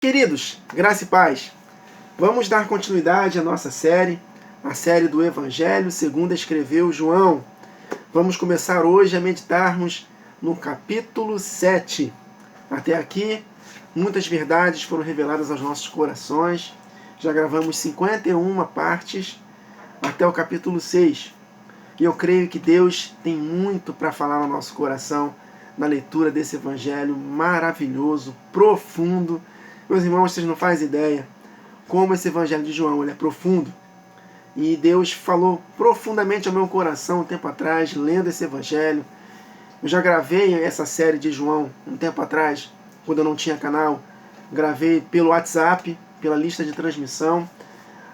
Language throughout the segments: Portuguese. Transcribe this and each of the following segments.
Queridos, graça e paz, vamos dar continuidade à nossa série, a série do Evangelho segundo escreveu João. Vamos começar hoje a meditarmos no capítulo 7. Até aqui, muitas verdades foram reveladas aos nossos corações. Já gravamos 51 partes até o capítulo 6. E eu creio que Deus tem muito para falar no nosso coração na leitura desse Evangelho maravilhoso, profundo. Meus irmãos, vocês não fazem ideia como esse Evangelho de João ele é profundo. E Deus falou profundamente ao meu coração um tempo atrás, lendo esse Evangelho. Eu já gravei essa série de João um tempo atrás, quando eu não tinha canal. Gravei pelo WhatsApp, pela lista de transmissão.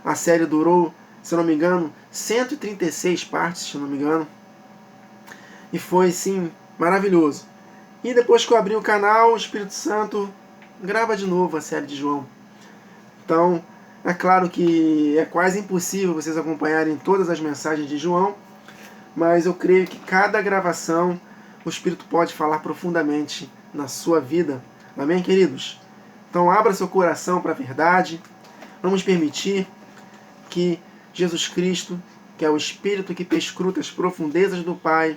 A série durou, se eu não me engano, 136 partes, se eu não me engano. E foi, sim, maravilhoso. E depois que eu abri o canal, o Espírito Santo grava de novo a série de João. Então, é claro que é quase impossível vocês acompanharem todas as mensagens de João, mas eu creio que cada gravação o Espírito pode falar profundamente na sua vida. Amém, queridos? Então, abra seu coração para a verdade. Vamos permitir que Jesus Cristo, que é o Espírito que perscruta as profundezas do Pai,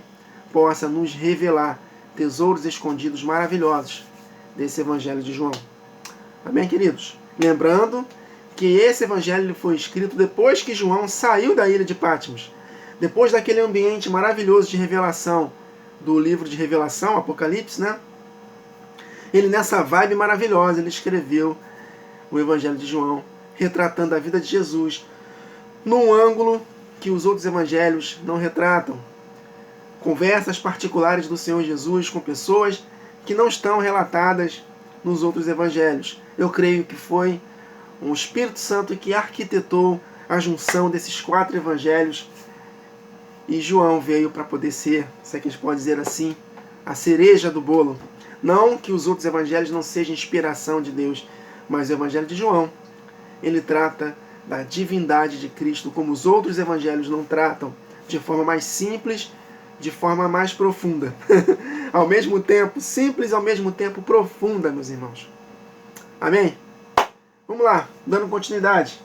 possa nos revelar tesouros escondidos maravilhosos desse Evangelho de João. Amém, queridos? Lembrando que esse Evangelho foi escrito depois que João saiu da ilha de Patmos, depois daquele ambiente maravilhoso de revelação do livro de Revelação, Apocalipse, né? Ele, nessa vibe maravilhosa, ele escreveu o Evangelho de João, retratando a vida de Jesus num ângulo que os outros evangelhos não retratam. Conversas particulares do Senhor Jesus com pessoas que não estão relatadas nos outros evangelhos. Eu creio que foi o Espírito Santo que arquitetou a junção desses 4 evangelhos, e João veio para poder ser, se é que a gente pode dizer assim, a cereja do bolo. Não que os outros evangelhos não sejam inspiração de Deus, mas o Evangelho de João, ele trata da divindade de Cristo como os outros evangelhos não tratam, de forma mais simples, de forma mais profunda. Ao mesmo tempo simples, ao mesmo tempo profunda, meus irmãos. Amém? Vamos lá, dando continuidade.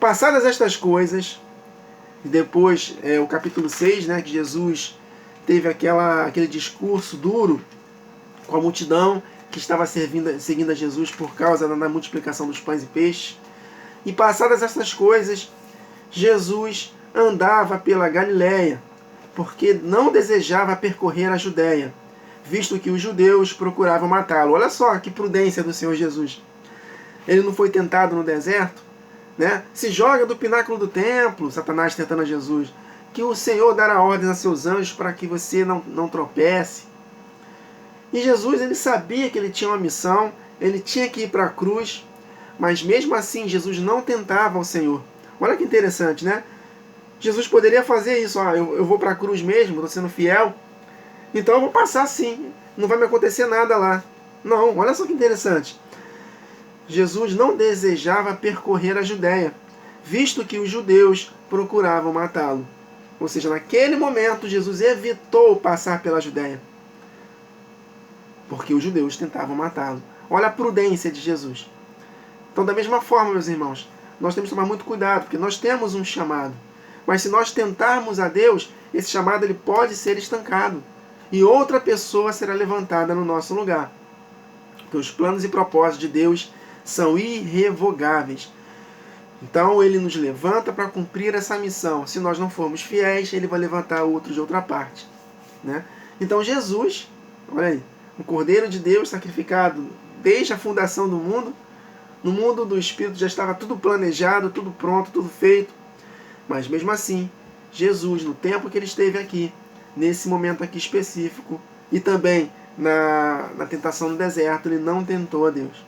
Passadas estas coisas, depois o capítulo 6, né, que Jesus teve aquele discurso duro com a multidão que estava seguindo a Jesus por causa da multiplicação dos pães e peixes. E passadas essas coisas, Jesus andava pela Galiléia, porque não desejava percorrer a Judéia, visto que os judeus procuravam matá-lo. Olha só que prudência do Senhor Jesus. Ele não foi tentado no deserto, né? Se joga do pináculo do templo, Satanás tentando a Jesus, que o Senhor dará ordens a seus anjos para que você não tropece. E Jesus, ele sabia que ele tinha uma missão, ele tinha que ir para a cruz, mas mesmo assim Jesus não tentava o Senhor. Olha que interessante, né? Jesus poderia fazer isso, eu vou para a cruz mesmo, estou sendo fiel, então eu vou passar sim, não vai me acontecer nada lá. Não, olha só que interessante. Jesus não desejava percorrer a Judéia, visto que os judeus procuravam matá-lo. Ou seja, naquele momento Jesus evitou passar pela Judéia, porque os judeus tentavam matá-lo. Olha a prudência de Jesus. Então, da mesma forma, meus irmãos, nós temos que tomar muito cuidado, porque nós temos um chamado. Mas se nós tentarmos a Deus, esse chamado ele pode ser estancado. E outra pessoa será levantada no nosso lugar. Porque os planos e propósitos de Deus são irrevogáveis. Então, ele nos levanta para cumprir essa missão. Se nós não formos fiéis, ele vai levantar outros de outra parte, né? Então, Jesus, olha aí, o Cordeiro de Deus sacrificado desde a fundação do mundo. No mundo do Espírito já estava tudo planejado, tudo pronto, tudo feito. Mas mesmo assim, Jesus, no tempo que ele esteve aqui, nesse momento aqui específico, e também na tentação no deserto, ele não tentou a Deus.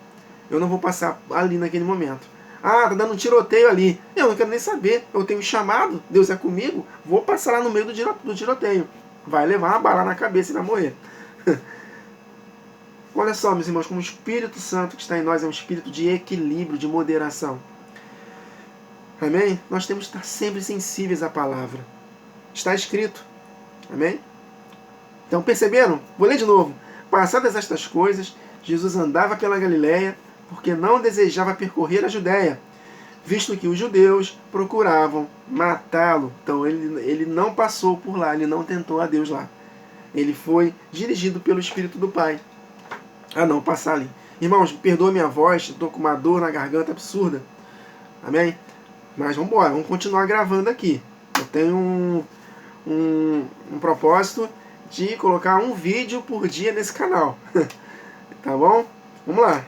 Eu não vou passar ali naquele momento. Tá dando um tiroteio ali. Eu não quero nem saber. Eu tenho chamado, Deus é comigo, vou passar lá no meio do tiroteio. Vai levar uma bala na cabeça e vai morrer. Olha só, meus irmãos, como o Espírito Santo que está em nós é um espírito de equilíbrio, de moderação. Amém? Nós temos que estar sempre sensíveis à palavra. Está escrito. Amém? Então, perceberam? Vou ler de novo. Passadas estas coisas, Jesus andava pela Galiléia, porque não desejava percorrer a Judéia, visto que os judeus procuravam matá-lo. Então ele não passou por lá, ele não tentou a Deus lá. Ele foi dirigido pelo Espírito do Pai a não passar ali. Irmãos, perdoa minha voz, estou com uma dor na garganta absurda. Amém? Mas vamos embora, vamos continuar gravando aqui. Eu tenho um propósito de colocar um vídeo por dia nesse canal. Tá bom? Vamos lá.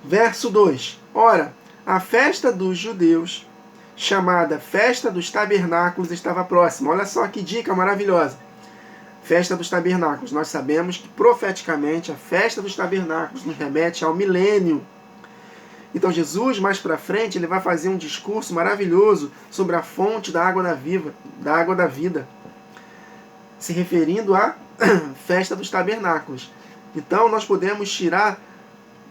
Verso 2. Ora, a festa dos judeus, chamada Festa dos Tabernáculos, estava próxima. Olha só que dica maravilhosa. Festa dos Tabernáculos. Nós sabemos que profeticamente a Festa dos Tabernáculos nos remete ao milênio. Então Jesus, mais para frente, ele vai fazer um discurso maravilhoso sobre a fonte da água da vida, se referindo à Festa dos Tabernáculos. Então nós podemos tirar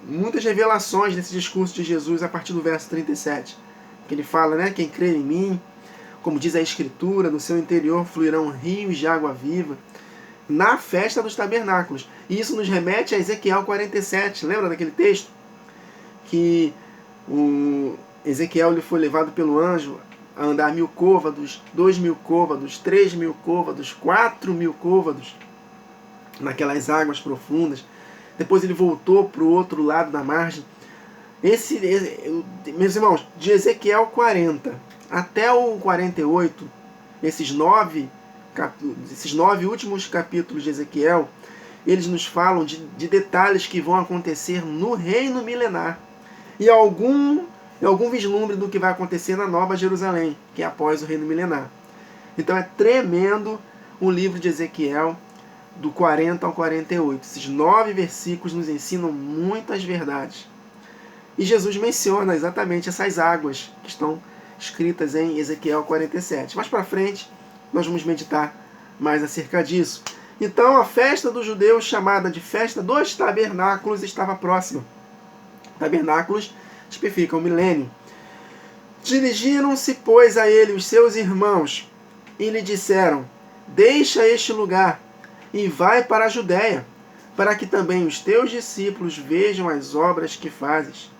muitas revelações desse discurso de Jesus a partir do verso 37. Que ele fala, né, quem crê em mim, como diz a Escritura, no seu interior fluirão rios de água viva, na Festa dos Tabernáculos. E isso nos remete a Ezequiel 47. Lembra daquele texto? Que o Ezequiel ele foi levado pelo anjo a andar 1000 côvados, 2000 côvados, 3000 côvados, 4000 côvados naquelas águas profundas. Depois ele voltou para o outro lado da margem. Meus irmãos, de Ezequiel 40 até o 48, esses nove últimos capítulos de Ezequiel, eles nos falam de detalhes que vão acontecer no reino milenar. E algum vislumbre do que vai acontecer na Nova Jerusalém, que é após o reino milenar. Então é tremendo o livro de Ezequiel, do 40 ao 48. Esses 9 versículos nos ensinam muitas verdades. E Jesus menciona exatamente essas águas que estão escritas em Ezequiel 47. Mais para frente, nós vamos meditar mais acerca disso. Então a festa dos judeus, chamada de Festa dos Tabernáculos, estava próxima. Tabernáculos tipificam o milênio. Dirigiram-se, pois, a ele os seus irmãos e lhe disseram: deixa este lugar e vai para a Judéia, para que também os teus discípulos vejam as obras que fazes.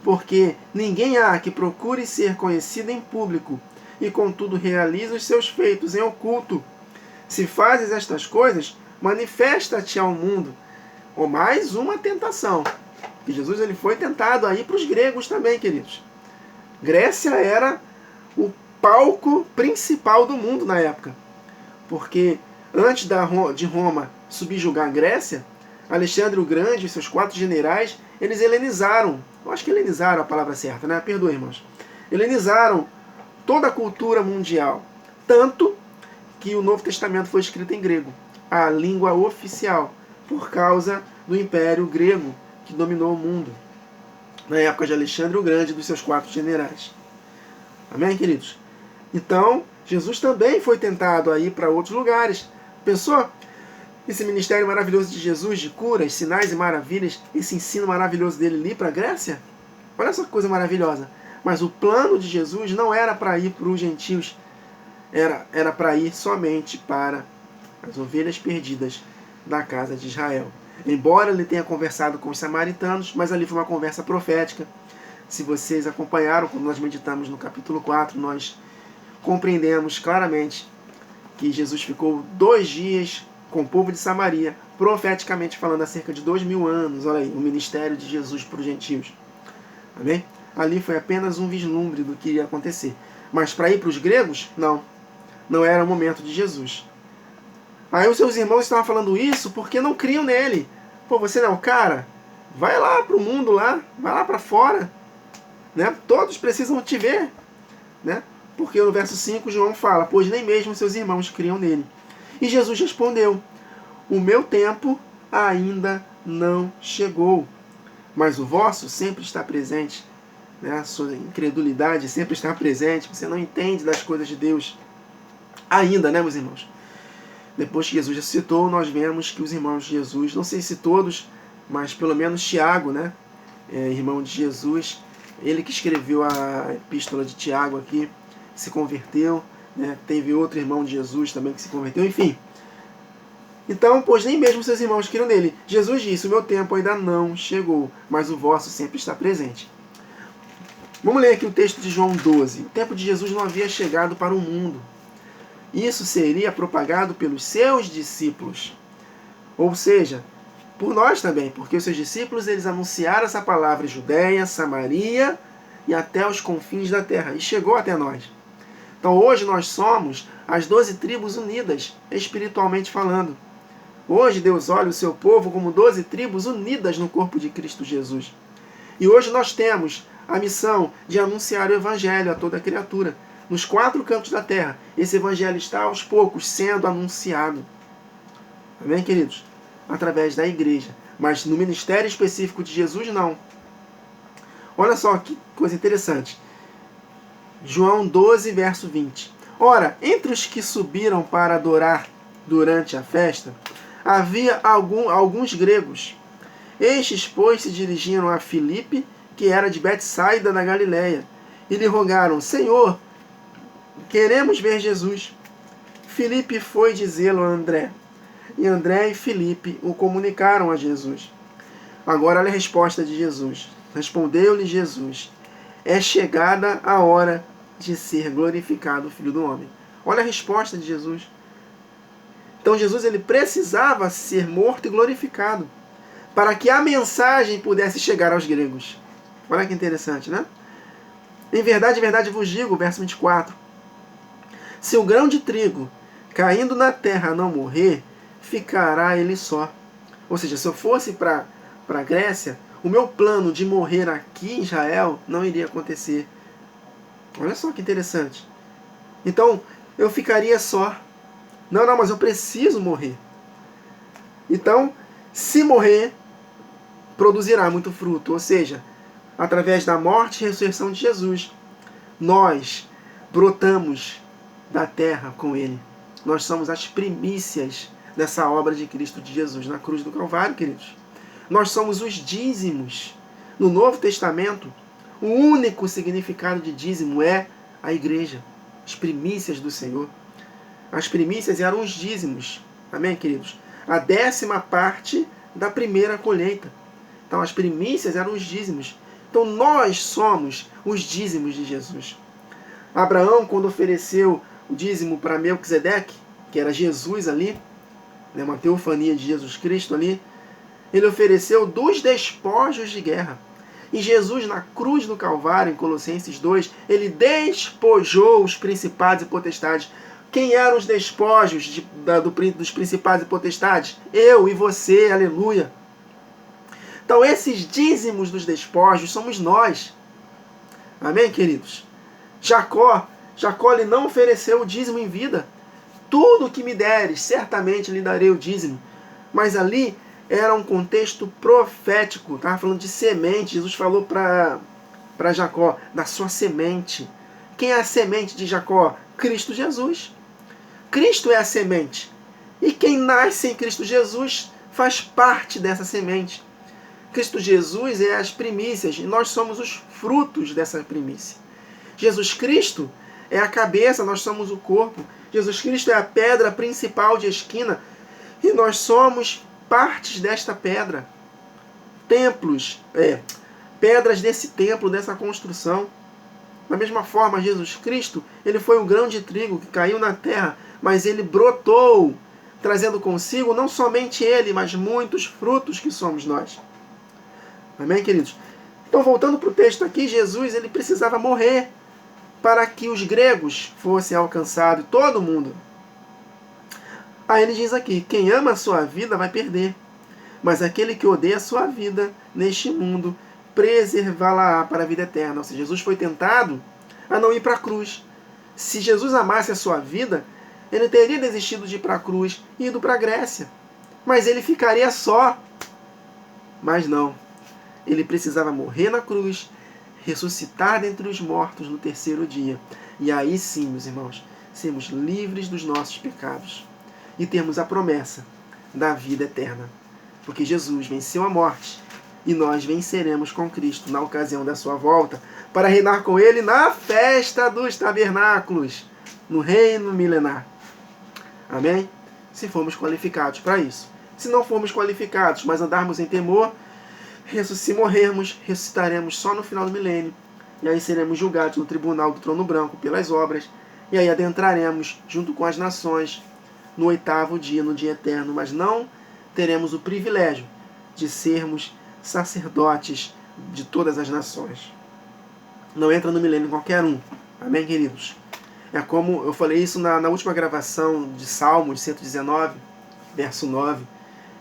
Porque ninguém há que procure ser conhecido em público e contudo realiza os seus feitos em oculto. Se fazes estas coisas, manifesta-te ao mundo. Ou mais uma tentação. E Jesus ele foi tentado aí para os gregos também, queridos. Grécia era o palco principal do mundo na época. Porque antes de Roma subjugar a Grécia, Alexandre o Grande e seus 4 generais, eles helenizaram. Eu acho que helenizaram a palavra certa, né? Perdoe, irmãos. Helenizaram toda a cultura mundial. Tanto que o Novo Testamento foi escrito em grego. A língua oficial. Por causa do Império Grego, que dominou o mundo na época de Alexandre o Grande e dos seus 4 generais. Amém, queridos? Então, Jesus também foi tentado a ir para outros lugares. Pensou? Esse ministério maravilhoso de Jesus, de curas, sinais e maravilhas, esse ensino maravilhoso dele ir para a Grécia? Olha só que coisa maravilhosa. Mas o plano de Jesus não era para ir para os gentios, era para ir somente para as ovelhas perdidas da casa de Israel. Embora ele tenha conversado com os samaritanos, mas ali foi uma conversa profética. Se vocês acompanharam, quando nós meditamos no capítulo 4, nós compreendemos claramente que Jesus ficou 2 dias com o povo de Samaria, profeticamente falando, há cerca de 2000 anos. Olha aí, o ministério de Jesus para os gentios. Amém? Ali foi apenas um vislumbre do que iria acontecer. Mas para ir para os gregos, não era o momento de Jesus. Aí os seus irmãos estavam falando isso porque não criam nele. Pô, você não é o cara? Vai lá para o mundo lá, vai lá para fora. Né? Todos precisam te ver. Né? Porque no verso 5 João fala: pois nem mesmo seus irmãos criam nele. E Jesus respondeu: o meu tempo ainda não chegou, mas o vosso sempre está presente. Né? A sua incredulidade sempre está presente. Você não entende das coisas de Deus ainda, né, meus irmãos? Depois que Jesus ressuscitou, nós vemos que os irmãos de Jesus, não sei se todos, mas pelo menos Tiago, né, irmão de Jesus, ele que escreveu a epístola de Tiago aqui, se converteu, né, teve outro irmão de Jesus também que se converteu, enfim. Então, pois nem mesmo seus irmãos criam nele. Jesus disse, o meu tempo ainda não chegou, mas o vosso sempre está presente. Vamos ler aqui o texto de João 12. O tempo de Jesus não havia chegado para o mundo. Isso seria propagado pelos seus discípulos. Ou seja, por nós também, porque os seus discípulos eles anunciaram essa palavra em Judéia, Samaria e até os confins da terra. E chegou até nós. Então hoje nós somos as 12 tribos unidas, espiritualmente falando. Hoje Deus olha o seu povo como 12 tribos unidas no corpo de Cristo Jesus. E hoje nós temos a missão de anunciar o Evangelho a toda criatura. Nos 4 cantos da terra, esse Evangelho está aos poucos sendo anunciado. Amém, queridos? Através da igreja. Mas no ministério específico de Jesus, não. Olha só que coisa interessante. João 12, verso 20. Ora, entre os que subiram para adorar durante a festa, havia alguns gregos. Estes, pois, se dirigiram a Filipe, que era de Betsaida, na Galiléia, e lhe rogaram, Senhor, queremos ver Jesus. Filipe foi dizê-lo a André, e André e Filipe o comunicaram a Jesus. Agora olha a resposta de Jesus. Respondeu-lhe Jesus, é chegada a hora de ser glorificado o Filho do Homem. Olha a resposta de Jesus. Então Jesus ele precisava ser morto e glorificado para que a mensagem pudesse chegar aos gregos. Olha que interessante, né? Em verdade vos digo, verso 24, se o grão de trigo caindo na terra não morrer, ficará ele só. Ou seja, se eu fosse para a Grécia, o meu plano de morrer aqui em Israel não iria acontecer. Olha só que interessante. Então, eu ficaria só. Não, mas eu preciso morrer. Então, se morrer, produzirá muito fruto. Ou seja, através da morte e ressurreição de Jesus, nós brotamos da terra com Ele. Nós somos as primícias dessa obra de Cristo de Jesus na cruz do Calvário, queridos. Nós somos os dízimos. No Novo Testamento, o único significado de dízimo é a igreja, as primícias do Senhor. As primícias eram os dízimos. Amém, queridos? A 10ª parte da primeira colheita. Então, as primícias eram os dízimos. Então, nós somos os dízimos de Jesus. Abraão, quando ofereceu o dízimo para Melquisedeque, que era Jesus ali, né, uma teofania de Jesus Cristo ali, ele ofereceu dos despojos de guerra. E Jesus, na cruz do Calvário, em Colossenses 2, ele despojou os principados e potestades. Quem eram os despojos dos principados e potestades? Eu e você, aleluia. Então, esses dízimos dos despojos somos nós. Amém, queridos? Jacó ele não ofereceu o dízimo em vida. Tudo o que me deres, certamente lhe darei o dízimo. Mas ali era um contexto profético. Estava falando de semente. Jesus falou para Jacó, da sua semente. Quem é a semente de Jacó? Cristo Jesus. Cristo é a semente. E quem nasce em Cristo Jesus faz parte dessa semente. Cristo Jesus é as primícias e nós somos os frutos dessa primícia. Jesus Cristo é a cabeça, nós somos o corpo. Jesus Cristo é a pedra principal de esquina e nós somos partes desta pedra. Pedras desse templo, dessa construção. Da mesma forma, Jesus Cristo, ele foi um grão de trigo que caiu na terra, mas ele brotou, trazendo consigo não somente ele, mas muitos frutos que somos nós. Amém, queridos? Então, voltando para o texto aqui, Jesus ele precisava morrer para que os gregos fossem alcançados, todo mundo. Aí ele diz aqui, quem ama a sua vida vai perder, mas aquele que odeia a sua vida neste mundo, preservá-la para a vida eterna. Ou seja, Jesus foi tentado a não ir para a cruz. Se Jesus amasse a sua vida, ele teria desistido de ir para a cruz e ido para a Grécia. Mas ele ficaria só. Mas não. Ele precisava morrer na cruz, ressuscitar dentre os mortos no 3º dia. E aí sim, meus irmãos, sermos livres dos nossos pecados e termos a promessa da vida eterna. Porque Jesus venceu a morte e nós venceremos com Cristo na ocasião da sua volta para reinar com Ele na festa dos tabernáculos, no reino milenar. Amém? se formos qualificados para isso. Se não formos qualificados, mas andarmos em temor, se morrermos, ressuscitaremos só no final do milênio. E aí seremos julgados no tribunal do trono branco pelas obras. E aí adentraremos junto com as nações no 8º dia, no dia eterno. Mas não teremos o privilégio de sermos sacerdotes de todas as nações. Não entra no milênio qualquer um. Amém, queridos? É como eu falei isso na última gravação de Salmos 119, verso 9.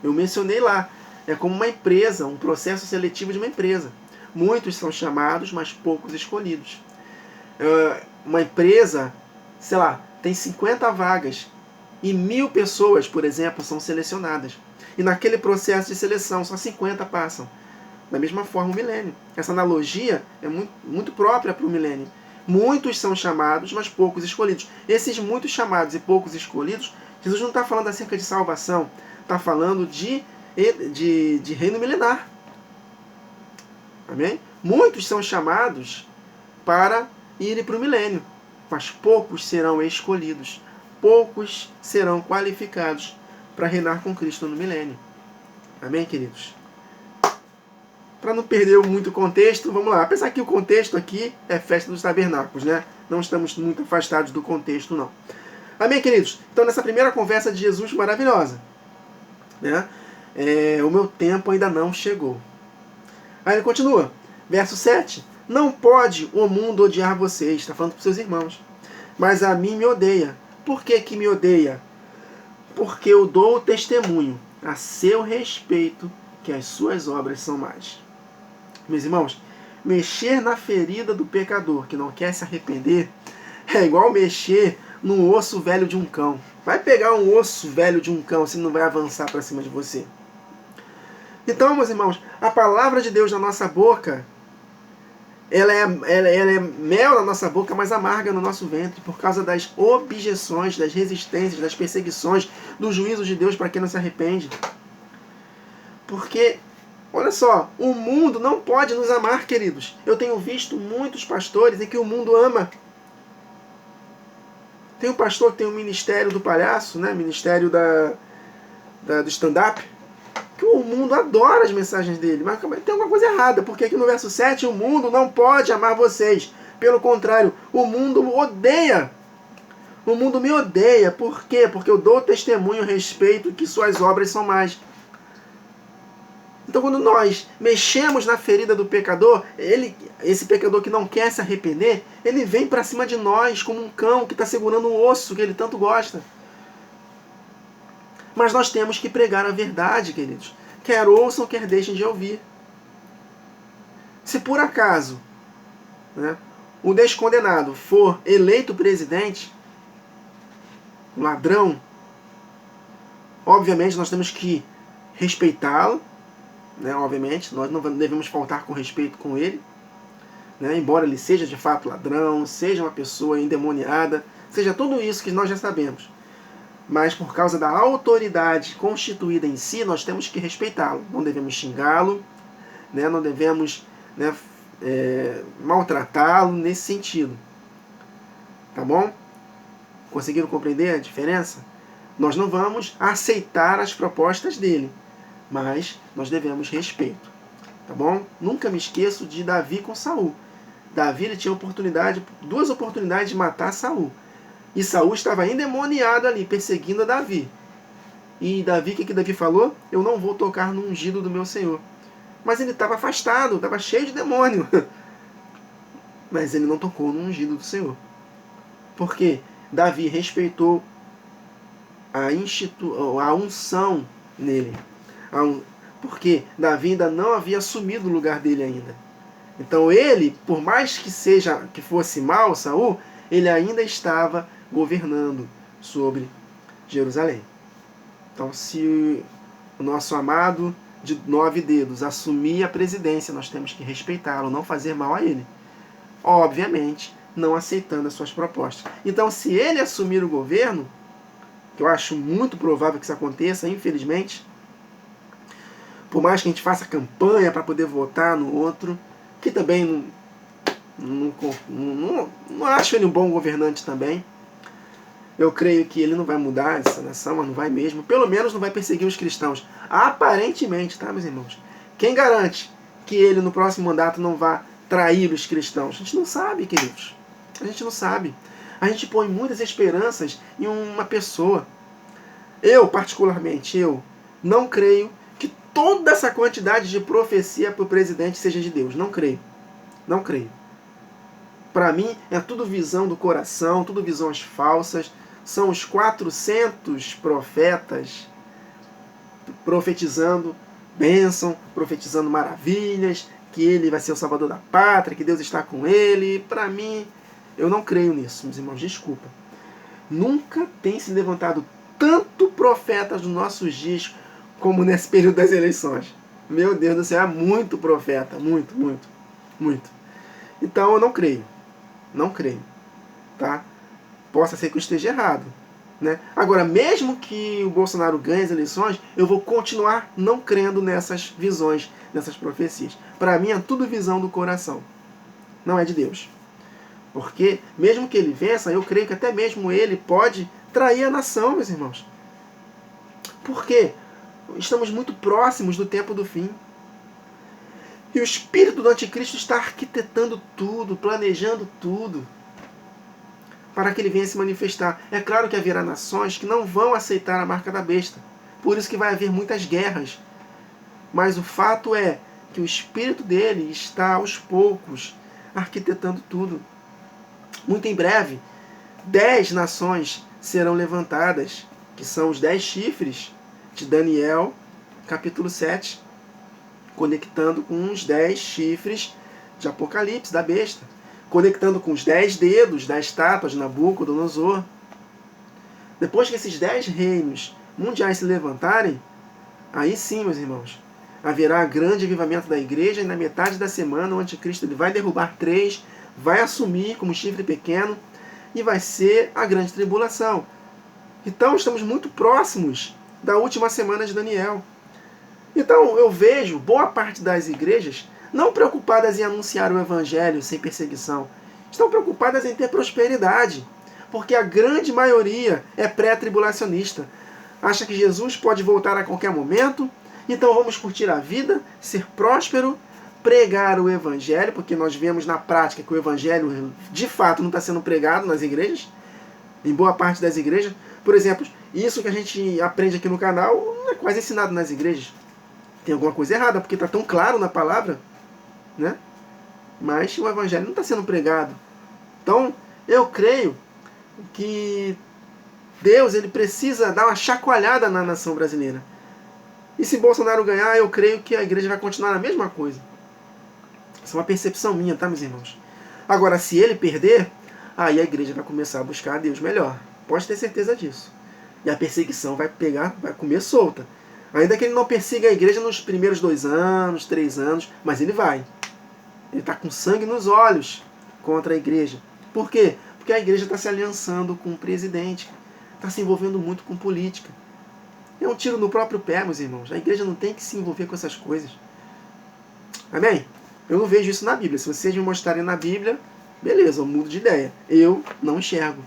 Eu mencionei lá. É como uma empresa, um processo seletivo de uma empresa. Muitos são chamados, mas poucos escolhidos. Uma empresa, sei lá, tem 50 vagas e 1000 pessoas, por exemplo, são selecionadas. E naquele processo de seleção, só 50 passam. Da mesma forma, o milênio. Essa analogia é muito própria para o milênio. Muitos são chamados, mas poucos escolhidos. Esses muitos chamados e poucos escolhidos, Jesus não está falando acerca de salvação, está falando de reino milenar. Amém? Muitos são chamados para irem para o milênio, mas poucos serão escolhidos. Poucos serão qualificados para reinar com Cristo no milênio. Amém, queridos? Para não perder muito o contexto, vamos lá. Apesar que o contexto aqui é festa dos tabernáculos, né? Não estamos muito afastados do contexto, não. Amém, queridos? Então, nessa primeira conversa de Jesus maravilhosa, né? O meu tempo ainda não chegou. Aí ele continua, verso 7. Não pode o mundo odiar vocês, está falando para os seus irmãos, mas a mim me odeia. Por que me odeia? Porque eu dou o testemunho a seu respeito que as suas obras são más. Meus irmãos, mexer na ferida do pecador que não quer se arrepender é igual mexer no osso velho de um cão. Vai pegar um osso velho de um cão, se não vai avançar para cima de você. Então, meus irmãos, a palavra de Deus na nossa boca, ela é mel na nossa boca, mas amarga no nosso ventre, por causa das objeções, das resistências, das perseguições, do juízo de Deus para quem não se arrepende. Porque, olha só, o mundo não pode nos amar, queridos. Eu tenho visto muitos pastores em que o mundo ama. Tem um pastor que tem o ministério do palhaço, né? Ministério do stand-up, que o mundo adora as mensagens dele. Mas tem alguma coisa errada, porque aqui no verso 7, o mundo não pode amar vocês. Pelo contrário, o mundo odeia. O mundo me odeia. Por quê? Porque eu dou testemunho a respeito que suas obras são más. Então, quando nós mexemos na ferida do pecador, esse pecador que não quer se arrepender, ele vem para cima de nós como um cão que está segurando um osso que ele tanto gosta. Mas nós temos que pregar a verdade, queridos. Quer ouçam, quer deixem de ouvir. Se por acaso, né, o descondenado for eleito presidente, um ladrão, obviamente nós temos que respeitá-lo, né, obviamente, nós não devemos faltar com respeito com ele, né, embora ele seja de fato ladrão, seja uma pessoa endemoniada, seja tudo isso que nós já sabemos. Mas por causa da autoridade constituída em si, nós temos que respeitá-lo. Não devemos xingá-lo, né, não devemos, né, maltratá-lo nesse sentido. Tá bom? Conseguiram compreender a diferença? Nós não vamos aceitar as propostas dele, mas nós devemos respeito. Tá bom? Nunca me esqueço de Davi com Saul. Davi ele tinha duas oportunidades de matar Saul. E Saul estava endemoniado ali, perseguindo a Davi. E Davi, o que Davi falou? Eu não vou tocar no ungido do meu Senhor. Mas ele estava afastado, estava cheio de demônio. Mas ele não tocou no ungido do Senhor. Por quê? Davi respeitou a unção nele. Porque Davi ainda não havia assumido o lugar dele ainda. Então ele, por mais que fosse mau Saul, ele ainda estava governando sobre Jerusalém. Então, se o nosso amado de 9 dedos assumir a presidência, nós temos que respeitá-lo, não fazer mal a ele. Obviamente, não aceitando as suas propostas. Então, se ele assumir o governo, que eu acho muito provável que isso aconteça, infelizmente, por mais que a gente faça campanha para poder votar no outro, que também não acho ele um bom governante também. Eu creio que ele não vai mudar essa nação, mas não vai mesmo. Pelo menos não vai perseguir os cristãos. Aparentemente, tá, meus irmãos? Quem garante que ele no próximo mandato não vá trair os cristãos? A gente não sabe, queridos. A gente não sabe. A gente põe muitas esperanças em uma pessoa. Eu, particularmente, não creio que toda essa quantidade de profecia para o presidente seja de Deus. Não creio. Não creio. Para mim, é tudo visão do coração, tudo visões falsas. São os 400 profetas profetizando bênção, profetizando maravilhas, que ele vai ser o salvador da pátria, que Deus está com ele. Para mim, eu não creio nisso, meus irmãos, desculpa. Nunca tem se levantado tanto profetas nos nossos dias como nesse período das eleições. Meu Deus do céu, é muito profeta, muito, muito, muito. Então eu não creio, tá? Possa ser que eu esteja errado, né? Agora, mesmo que o Bolsonaro ganhe as eleições, eu vou continuar não crendo nessas visões, nessas profecias. Para mim é tudo visão do coração, não é de Deus. Porque, mesmo que ele vença, eu creio que até mesmo ele pode trair a nação, meus irmãos. Por quê? Estamos muito próximos do tempo do fim. E o espírito do anticristo está arquitetando tudo, planejando tudo, para que ele venha se manifestar. É claro que haverá nações que não vão aceitar a marca da besta. Por isso que vai haver muitas guerras. Mas o fato é que o espírito dele está aos poucos arquitetando tudo. Muito em breve, 10 nações serão levantadas, que são os 10 chifres de Daniel, capítulo 7, conectando com os 10 chifres de Apocalipse, da besta, conectando com os 10 dedos da estátua de Nabucodonosor. Depois que esses 10 reinos mundiais se levantarem, aí sim, meus irmãos, haverá grande avivamento da igreja, e na metade da semana o anticristo ele vai derrubar 3, vai assumir como chifre pequeno, e vai ser a grande tribulação. Então estamos muito próximos da última semana de Daniel. Então eu vejo boa parte das igrejas não preocupadas em anunciar o evangelho sem perseguição. Estão preocupadas em ter prosperidade, porque a grande maioria é pré-tribulacionista. Acha que Jesus pode voltar a qualquer momento, então vamos curtir a vida, ser próspero, pregar o evangelho, porque nós vemos na prática que o evangelho de fato não está sendo pregado nas igrejas, em boa parte das igrejas. Por exemplo, isso que a gente aprende aqui no canal não é quase ensinado nas igrejas. Tem alguma coisa errada, porque está tão claro na palavra, né? Mas o evangelho não está sendo pregado. Então, eu creio que Deus ele precisa dar uma chacoalhada na nação brasileira. E se Bolsonaro ganhar, eu creio que a igreja vai continuar a mesma coisa. Isso é uma percepção minha, tá, meus irmãos? Agora, se ele perder, aí a igreja vai começar a buscar a Deus melhor. Pode ter certeza disso. E a perseguição vai comer solta. Ainda que ele não persiga a igreja nos primeiros 2 anos, 3 anos, mas ele vai. Ele está com sangue nos olhos contra a igreja. Por quê? Porque a igreja está se aliançando com o presidente. Está se envolvendo muito com política. É um tiro no próprio pé, meus irmãos. A igreja não tem que se envolver com essas coisas. Amém? Eu não vejo isso na Bíblia. Se vocês me mostrarem na Bíblia, beleza, eu mudo de ideia. Eu não enxergo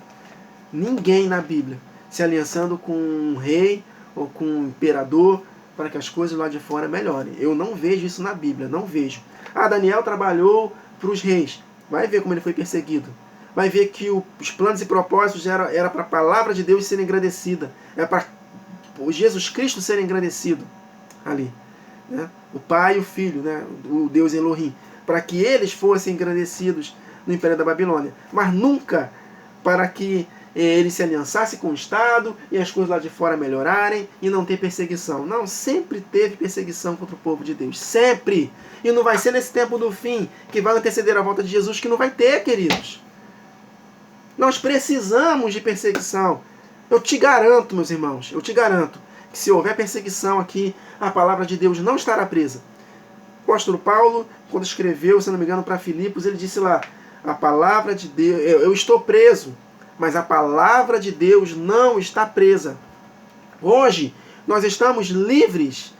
ninguém na Bíblia se aliançando com um rei ou com um imperador para que as coisas lá de fora melhorem. Eu não vejo isso na Bíblia, não vejo. Ah, Daniel trabalhou para os reis. Vai ver como ele foi perseguido. Vai ver que os planos e propósitos era para a palavra de Deus ser engrandecida. É para Jesus Cristo ser engrandecido ali. Né? O Pai e o Filho, né? O Deus Elohim. Para que eles fossem engrandecidos no Império da Babilônia. Mas nunca para que ele se aliançasse com o Estado e as coisas lá de fora melhorarem e não ter perseguição. Não, sempre teve perseguição contra o povo de Deus. Sempre. E não vai ser nesse tempo do fim que vai anteceder a volta de Jesus que não vai ter, queridos. Nós precisamos de perseguição. Eu te garanto, meus irmãos, eu te garanto que se houver perseguição aqui, a palavra de Deus não estará presa. O apóstolo Paulo, quando escreveu, se não me engano, para Filipos, ele disse lá, a palavra de Deus, eu estou preso, mas a palavra de Deus não está presa. Hoje, nós estamos livres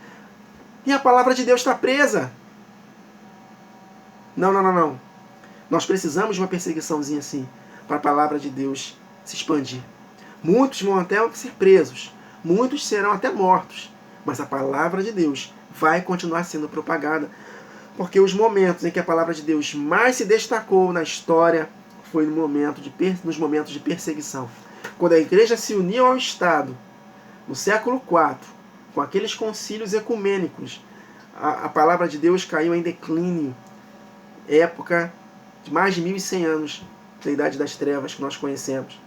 e a palavra de Deus está presa. Não. Nós precisamos de uma perseguiçãozinha assim, para a palavra de Deus se expandir. Muitos vão até ser presos. Muitos serão até mortos. Mas a palavra de Deus vai continuar sendo propagada. Porque os momentos em que a palavra de Deus mais se destacou na história foi nos momentos de perseguição. Quando a igreja se uniu ao Estado, no século IV, com aqueles concílios ecumênicos, a palavra de Deus caiu em declínio. Época de mais de 1100 anos da Idade das Trevas que nós conhecemos.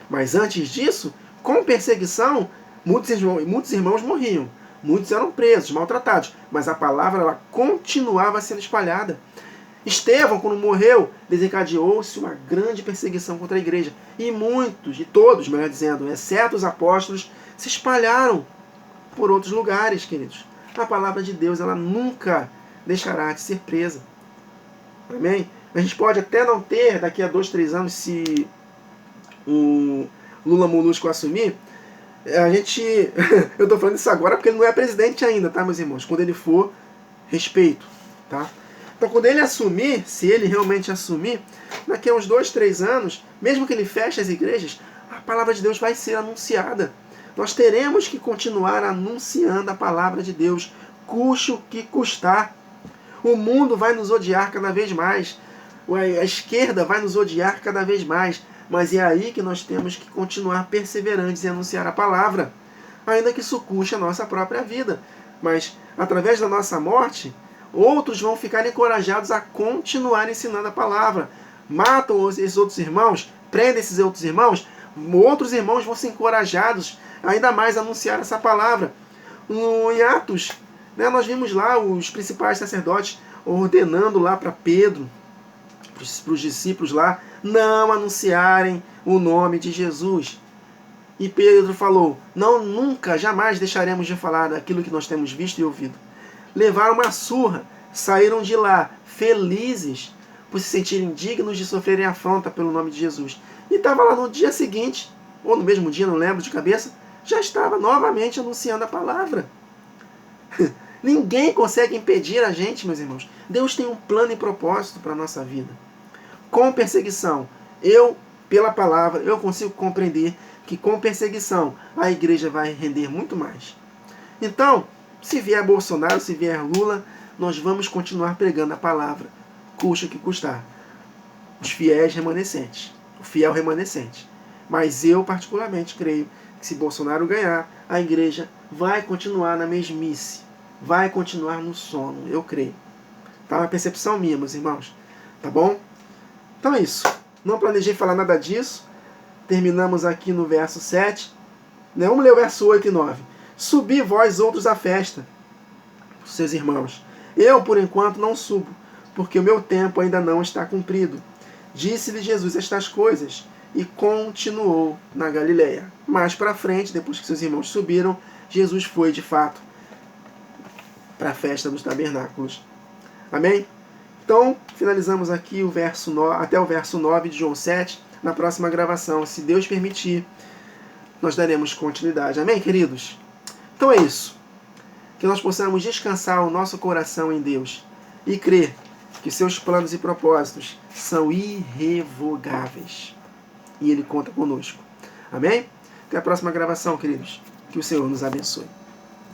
Mas antes disso, com perseguição, muitos irmãos morriam. Muitos eram presos, maltratados. Mas a palavra ela continuava sendo espalhada. Estevão, quando morreu, desencadeou-se uma grande perseguição contra a igreja. E muitos, e todos, melhor dizendo, exceto os apóstolos, se espalharam por outros lugares, queridos. A palavra de Deus ela nunca deixará de ser presa. Amém? A gente pode até não ter, daqui a 2, 3 anos, se o Lula Molusco assumir, eu estou falando isso agora porque ele não é presidente ainda, tá, meus irmãos? Quando ele for, respeito, tá? Então, quando ele assumir, se ele realmente assumir, daqui a uns 2, 3 anos, mesmo que ele feche as igrejas, a palavra de Deus vai ser anunciada. Nós teremos que continuar anunciando a palavra de Deus, custe o que custar. O mundo vai nos odiar cada vez mais. A esquerda vai nos odiar cada vez mais. Mas é aí que nós temos que continuar perseverantes em anunciar a palavra. Ainda que isso custe a nossa própria vida. Mas, através da nossa morte, outros vão ficar encorajados a continuar ensinando a palavra. Matam esses outros irmãos, prendem esses outros irmãos vão ser encorajados ainda mais a anunciar essa palavra. Em Atos, nós vimos lá os principais sacerdotes ordenando lá para Pedro, para os discípulos lá, não anunciarem o nome de Jesus. E Pedro falou, não, nunca, jamais deixaremos de falar daquilo que nós temos visto e ouvido. Levaram uma surra, saíram de lá felizes por se sentirem dignos de sofrerem afronta pelo nome de Jesus. E estava lá no dia seguinte, ou no mesmo dia, não lembro de cabeça, já estava novamente anunciando a palavra. Ninguém consegue impedir a gente, meus irmãos. Deus tem um plano e propósito para a nossa vida. Com perseguição, pela palavra, eu consigo compreender que com perseguição a igreja vai render muito mais. Então, se vier Bolsonaro, se vier Lula, nós vamos continuar pregando a palavra, custe o que custar. Os fiéis remanescentes, o fiel remanescente. Mas eu particularmente creio que se Bolsonaro ganhar, a igreja vai continuar na mesmice, vai continuar no sono, eu creio. Tá uma percepção minha, meus irmãos. Tá bom? Então é isso. Não planejei falar nada disso. Terminamos aqui no verso 7. Vamos ler o verso 8 e 9. Subi vós outros à festa, seus irmãos. Eu, por enquanto, não subo, porque o meu tempo ainda não está cumprido. Disse-lhe Jesus estas coisas e continuou na Galileia. Mais para frente, depois que seus irmãos subiram, Jesus foi, de fato, para a festa dos tabernáculos. Amém? Então, finalizamos aqui até o verso 9 de João 7. Na próxima gravação, se Deus permitir, nós daremos continuidade. Amém, queridos? Então é isso. Que nós possamos descansar o nosso coração em Deus e crer que seus planos e propósitos são irrevogáveis. E Ele conta conosco. Amém? Até a próxima gravação, queridos. Que o Senhor nos abençoe.